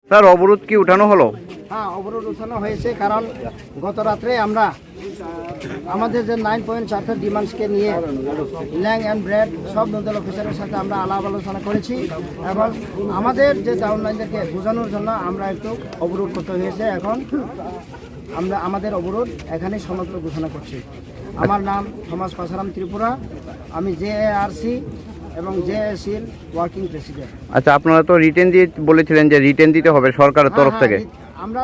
Sir অবরোধ কি উঠানো হলো? হ্যাঁ, অবরোধ উঠানো হয়েছে, কারণ গত রাত্রে আমরা আমাদের যে 9.4 ডিমান্ডসকে নিয়ে ল্যাং অ্যান্ড ব্রেড সব নোডাল অফিসারের সাথে আমরা আলাপ আলোচনা করেছি এবং আমাদের যে ডাউনলাইনদেরকে বোঝানোর জন্য আমরা একটু অবরোধ করতে হয়েছে। এখন আমরা আমাদের অবরোধ এখানে সমাপ্ত ঘোষণা করছি। আমার নাম থমাস পাসারাম ত্রিপুরা, আমি জেএআরসি এবং জেএসির ওয়ার্কিং প্রেসিডেন্ট। আচ্ছা, আপনারা তো রিটেন দিয়ে বলেছিলেন যে রিটেন দিতে হবে সরকারের তরফ থেকে। আমরা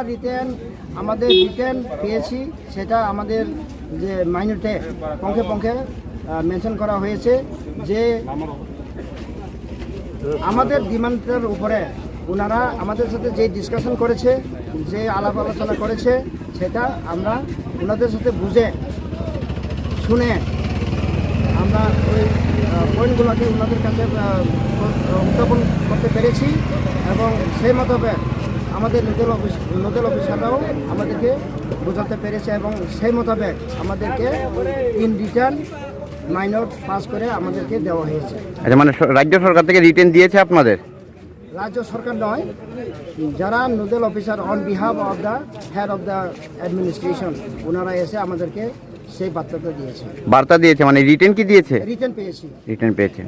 আমাদের রিটেন পেয়েছি, সেটা আমাদের যে মাইনুটে পঙ্খে পঙ্খে মেনশন করা হয়েছে যে আমাদের ডিমান্ডের উপরে ওনারা আমাদের সাথে যে ডিসকাশন করেছে, যে আলাপ আলোচনা করেছে, সেটা আমরা ওনাদের সাথে বুঝে শুনে আমরা ওই পয়েন্টগুলোকে ওনাদের কাছে উত্থাপন করতে পেরেছি এবং সেই মোতাবেক আমাদের নোডাল অফিসাররাও আমাদেরকে বোঝাতে পেরেছে এবং সেই মোতাবেক আমাদেরকে ইন রিটার্ন মাইনর পাস করে আমাদেরকে দেওয়া হয়েছে। আচ্ছা, মানে রাজ্য সরকার থেকে রিটেন দিয়েছে আপনাদের? রাজ্য সরকার নয়, যারা nodal officer on behalf of the head of the administration, ওনারা এসে আমাদেরকে সেই বার্তাটা দিয়েছে। বার্তা দিয়েছে মানে রিটেন কি দিয়েছে? রিটার্ন পেয়েছি। রিটেন পেয়েছে।